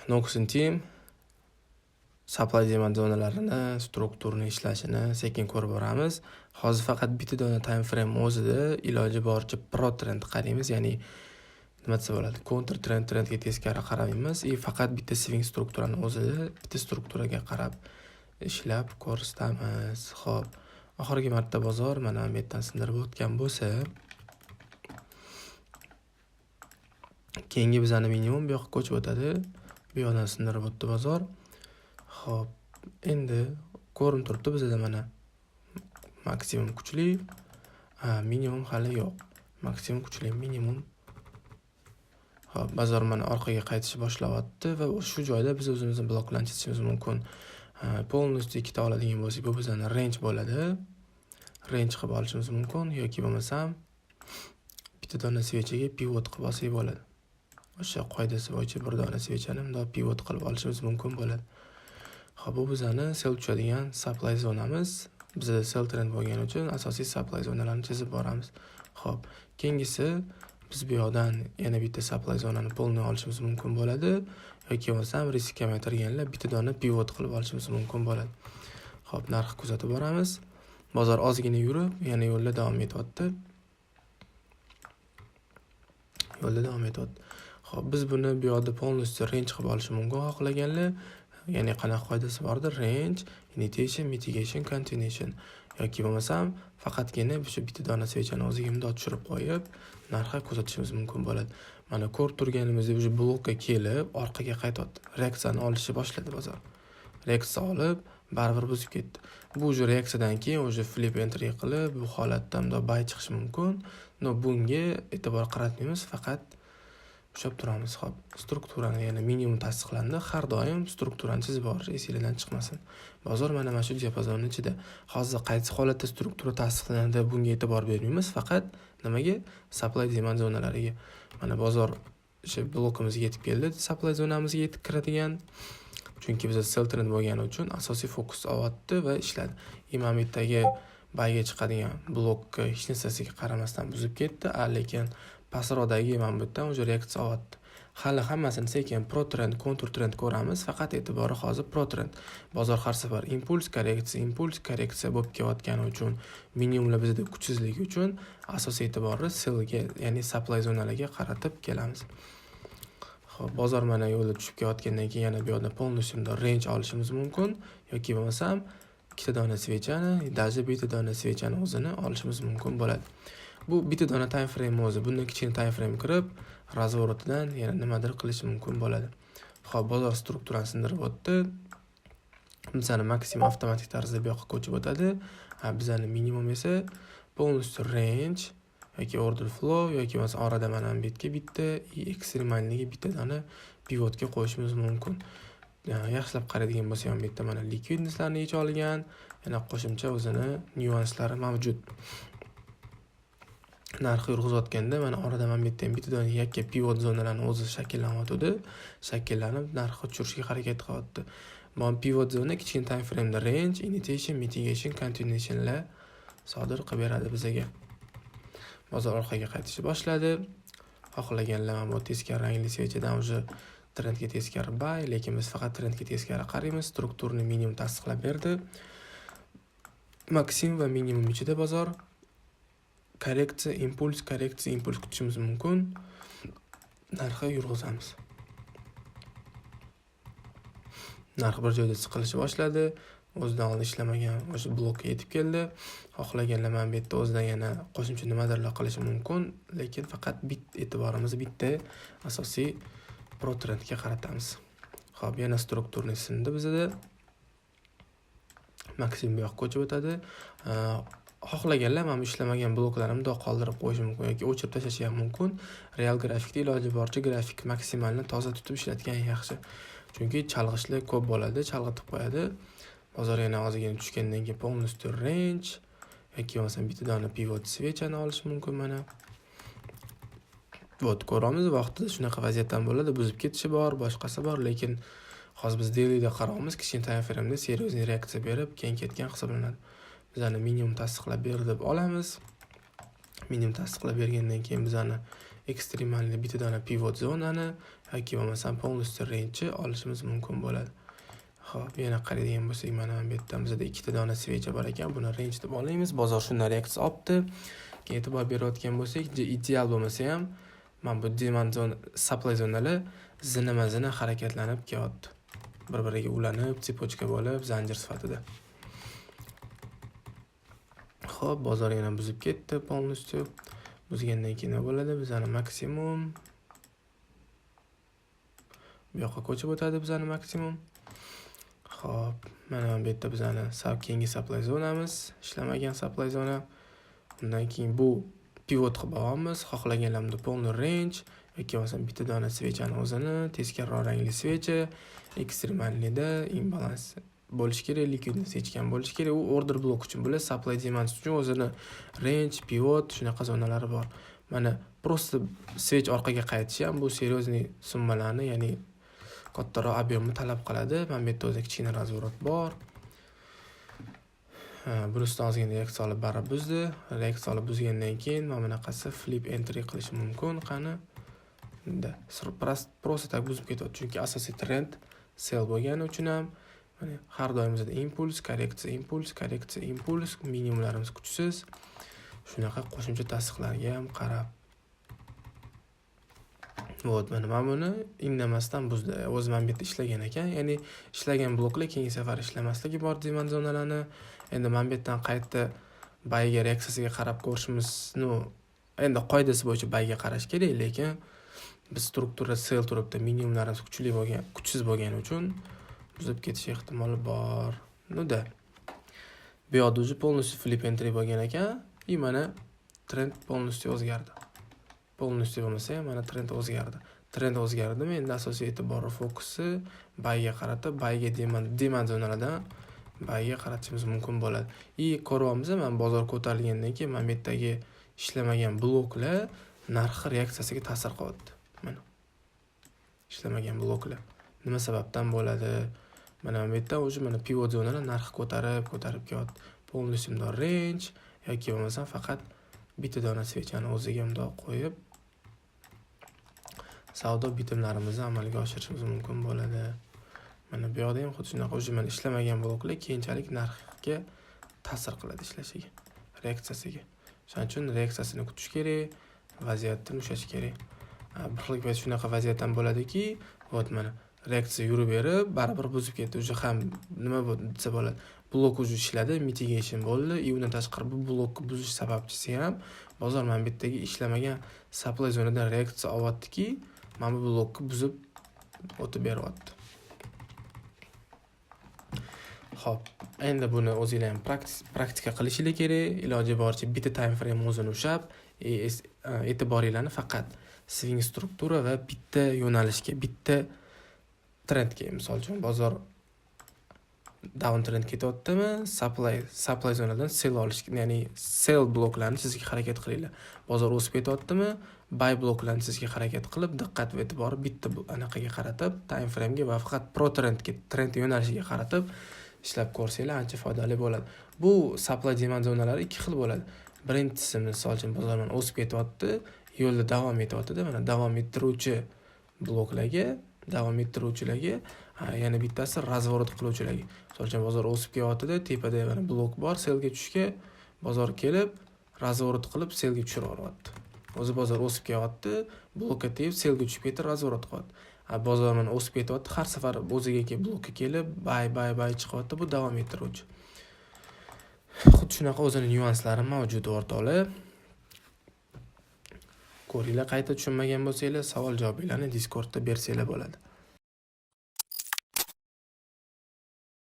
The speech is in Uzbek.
Noxin Team supply demand zonalarini, strukturni ishlashini sekin ko'rib boramiz. Hozir faqat bitta dona time frame o'zida iloji boricha pro trend qaraymiz, ya'ni nima desa bo'ladi? Counter trendga teskari qaramaymiz. Faqat bitta swing strukturani o'zida bitta strukturaga qarab ishlab ko'rsatamiz. Xo'p, oxirgi marta bozor mana bu yerdan sindirib o'tgan bo'lsa, keyingi bizani minimum bu yoqqa ko'chib o'tadi. Bu yoqdan sindirib o'tdi bozor. Xo'p, endi ko'rinib turibdi bizda mana maksimum kuchli, minimum hali yo'q. Maksimum kuchli, minimum. Xo'p, bozor mana orqaga qaytishni boshlayapti va shu joyda biz o'zimizni bloklantirishimiz mumkin. Polностью ikkita oladigan bo'lsak, bu bizning range bo'ladi. Range qilib olishimiz mumkin yoki bo'lmasam bitta dona svechaga pivot qilib olsak bo'ladi. O'sha qoidasi bo'yicha bir dona svechani bunday pivot qilib olishimiz mumkin bo'ladi. Xo'p, bu bizning sell tushadigan supply zonamiz. Bizda sell trend bo'lgani uchun asosiy supply zonalarni chizib boramiz. Xo'p, keyingisi biz bu yoqdan yana bitta supply zonani polni olishimiz mumkin bo'ladi yoki bo'lmasam risk kamaytirganlar bitta dona pivot qilib olishimiz mumkin bo'ladi. Xo'p, narx kuzatib boramiz. Bozor ozgina yurib, yana yo'lda davom etyapti. Xo'p, biz buni bu yoqda polностью range qilib olish mumkin xohlaganlar. Ya'ni qanaqa qoidasi bordir? Range, initiation, mitigation, continuation. Yoki bo'lmasam faqatgina shu bitta dona svechani o'ziga bunday tushirib qo'yib, narxni kuzatishimiz mumkin bo'ladi. Mana ko'rib turganimizdek, o'sha blokka kelib, orqaga qaytyapti. Reaksiyani olishni boshladi bozor. Reaksiya olib, baribir buzib ketdi. Bu reaksiyadan keyin o'sha flip entry qilib, bu holatda bunday buy chiqishi mumkin. Bunga e'tibor qaratmaymiz, faqat ushlab turamiz. Xo'p, strukturani yana minimum tasdiqlandi. Har doim strukturani chizib borish esingizdan chiqmasin. Bozor mana shu diapazonning ichida. Hozir qaysi holatda struktura tasdiqlanadi, bunga e'tibor bermaymiz, faqat nimaga? Supply demand zonalariga. Mana bozor o'sha blokimizga yetib keldi, supply zonamizga yetib kiradigan. Chunki biz sell trend bo'lgani uchun asosiy fokus olyapti va ishladi. Imamiyatdagi buyga chiqadigan blokka hech narsasiga qaramasdan buzib ketdi, lekin pastroqdagi mana bu yerdan o'sha reaksiya olyapti. Hali hammasini sekin pro trend, counter trend ko'ramiz, faqat e'tibori hozir pro trend. Bozor har safar impuls korreksiya bo'lib kelayotgani uchun, minimumlar bizda kuchsizligi uchun asosiy e'tiborni sellga, ya'ni supply zonalarga qaratib kelamiz. Xo'p, bozor mana yo'lda tushib kelayotgandan keyin yana bu yoqda polностью range olishimiz mumkin yoki bo'lmasam ikkita dona svechani, даже bitta dona svechani o'zini olishimiz mumkin bo'ladi. Bu bitta dona time frame o'zi, bundan kichkina time frame kirib, razvorotidan yana nimadir qilish mumkin bo'ladi. Xo'p, bozor strukturani sindirib o'tdi. Bizani maksimum avtomatik tarzda bu yoqqa ko'chib o'tadi. Bizani minimum esa polностью range yoki order flow yoki bo'lmasa orada mana bu yerga bitta ekstremalnigi bitta dona pivotga qo'yishimiz mumkin. Yaxshilab qaraydigan bo'lsak, bu yerda mana liquidnesslarni yech olgan, yana qo'shimcha o'zini nyuanslari mavjud. Narxi yurg'izayotganda mana orada mana bu yerda bitta dona yakka pivot zonalarini o'zi shakllanib narxni tushirishga harakat qilyapti. Bu pivot zona kichkina time frame da range, initiation, mitigation, continuationlar sodir qilib beradi bizga. Bozor orqaga qaytishni boshladi. Xohlaganlar mana bu teskari rangli svechadan o'sha trendga teskari buy, lekin biz faqat trendga teskari qaraymiz. Strukturni minimum tasdiqlab berdi. Maksimum va minimum ichida bozor korreksiya, impuls kutishimiz mumkin. Narxi yurg'izamiz. Narx bir joyda siqilishni boshladi. O'zidan oldin ishlamagan o'sha blokka yetib keldi. Xohlaganlar mana bu yerda o'zidan yana qo'shimcha nimadirlar qilishi mumkin, lekin faqat e'tiborimizni bitta asosiy pro trendga qaratamiz. Xo'p, yana strukturni sindi bizda. Maksimum bu yoqqa ko'chib o'tadi. Xohlaganlar mana ishlamagan bloklarimni qoldirib qo'yish mumkin yoki o'chirib tashlash ham mumkin. Real grafikda iloji boricha grafik maksimalni toza tutib ishlatgan yaxshi. Chunki chalg'ishlar ko'p bo'ladi, chalg'itib qo'yadi. Bozor yana ozgina tushgandan keyin polностью range yoki bo'lmasa bitta dona pivot svechani olish mumkin mana. Ko'ramiz, vaqtida shunaqa vaziyatdan bo'ladi, buzib ketishi bor, boshqasi bor, lekin hozir biz dailyda qaraymiz, kichkina time frame da seriyozli reaksiya berib, keyin ketgan hisoblanadi. Bizani minimum tasdiqlab ber deb olamiz. Minimum tasdiqlab bergandan keyin bizani ekstremalni bitta dona pivot zonani yoki bo'lmasam полностью range olishimiz mumkin bo'ladi. Xo'p, yana qaraydigan bo'lsak, mana bu yerda bizda ikkita dona svecha bor ekan. Buni range deb olamiz. Bozor shunday reaksiya olibdi. Keyin e'tibor berayotgan bo'lsak, ideal bo'lmasa ham mana bu demand zone, supply zonalar zina harakatlanib kelyapti. Bir-biriga ulanib, tsepочка bo'lib, zanjir sifatida. Xo'p, bozor yana buzib ketdi полностью. Buzgandan keyin nima bo'ladi? Bizning maksimum bu yoqqa ko'chib o'tadi bizning maksimum. Xo'p, mana bu yerda bizning keyingi supply zonamiz, ishlamagan supply zona. Undan keyin bu pivot qilib olamiz. Xohlaganlarimiz polni range yoki bo'lmasam bitta dona svechani o'zini, teskariroq rangli svecha, ekstremalnida imbalans bo'lish kerak, liquidni seçgan bo'lish kerak. U order blok uchun bo'ladi, supply demand uchun o'zini range, pivot shunaqa zonalari bor. Mana просто swech orqaga qaytishi ham bu seriozniy summalarni, ya'ni kattaroq ob'yomni talab qiladi. Mana bu yerda o'zi kichkina razvorot bor. Burusdan ozgina reaksiya olib barib buzdi. Reaksiya olib buzgandan keyin mana bunaqasi flip entry qilish mumkin. Qani unda просто tak buzib ketadi, chunki asosiy trend sell bo'lgani uchun ham mana har doim bizda impuls, korreksiya, impuls, minimumlarimiz kuchsiz. Shunaqa qo'shimcha tasdiqlarga ham qarab. Mana buni indamasdan buzdi. O'zi mana bu yerda ishlagan ekan. Ya'ni ishlagan bloklar keyingi safar ishlamasligi bor demand zonalarni. Endi mana bu yerdan qayta bayga reaksiyasiga qarab ko'rishimizni, endi qoidasi bo'yicha bayga qarash kerak, lekin biz struktura sell turibdi, minimumlarimiz kuchsiz bo'lgani uchun buzib ketish ehtimoli bor. Nуда. Bu yoqda o'zi полностью flip entry bo'lgan ekan. И mana trend полностью o'zgardi. Полностью bo'lmasa ham mana trend o'zgardi. Trend o'zgardimi? Endi asosiy e'tibor fokusi bayga qaratib, bayga demand zonalardan bayga qaratishimiz mumkin bo'ladi. Ko'ryapmiz, mana bozor ko'tarilgandan keyin mana bu yerdagi ishlamagan bloklar narx reaksiyasiga ta'sir qilyapti. Mana ishlamagan bloklar nima sababdan bo'ladi? Mana bu yerda o'zi mana pivot zonalar narx ko'tarib kelyapti. Полностью range yoki bo'lmasa faqat bitta dona svechani o'ziga bundoq qo'yib savdo bitimlarimizni amalga oshirishimiz mumkin bo'ladi. Mana bu yoqda ham xuddi shunaqa o'zi mana ishlamagan bloklar keyinchalik narxga ta'sir qiladi ishlashiga, reaksiyasiga. Shuning uchun reaksiyasini kutish kerak, vaziyatni ushlash kerak. Bir xil payt shunaqa vaziyat ham bo'ladiki, mana reaksiya yurib berib, baribir buzib ketdi. O'zi ham nima desa bo'ladi? Blok o'zi ishladi, mitigation bo'ldi. Undan tashqari bu blokni buzish sababchisi ham bozor mana bu yerdagi ishlamagan supply zonadan reaksiya olyaptiki, mana bu blokni buzib o'tib beryapti. Xo'p, endi buni o'zingizlar ham praktika qilishingiz kerak. Iloji boricha bitta time frame o'zini ushlab, e'tiboringlarni faqat swing struktura va bitta yo'nalishga, bitta trendga, misol uchun bozor down trend ketyaptimi, supply zonadan sell olish, ya'ni sell bloklarni chizishga harakat qilinglar. Bozor o'sib ketyaptimi, buy bloklarni chizishga harakat qilib, diqqat va e'tibor bitta anaqaga qaratib, time frame ga va faqat pro trendga, trend yo'nalishiga qaratib ishlab ko'rsanglar ancha foydali bo'ladi. Bu supply demand zonalari ikki xil bo'ladi. Birinchisi, misol uchun bozordan o'sib ketyapti, yo'lda davom etyapti-da, mana davom ettiruvchi bloklarga, yana bittasi razvorot qiluvchilarga. Misol uchun bozor o'sib kelyapti-da, tepada mana blok bor, selga tushishga bozor kelib, razvorot qilib selga tushirib yuboryapti. O'zi bozor o'sib kelyapti, blokka tegib selga tushib ketib, razvorot qilyapti. Bozor mana o'sib ketyapti, har safar o'ziga kelib blokka kelib, bay chiqyapti, bu davom ettiruvchi. Xuddi shunaqa o'zining nyuanslari mavjud o'rtoqlar. Ko'ringlar, qayta tushunmagan bo'lsanglar, savol-javoblarni Discordda bersanglar bo'ladi.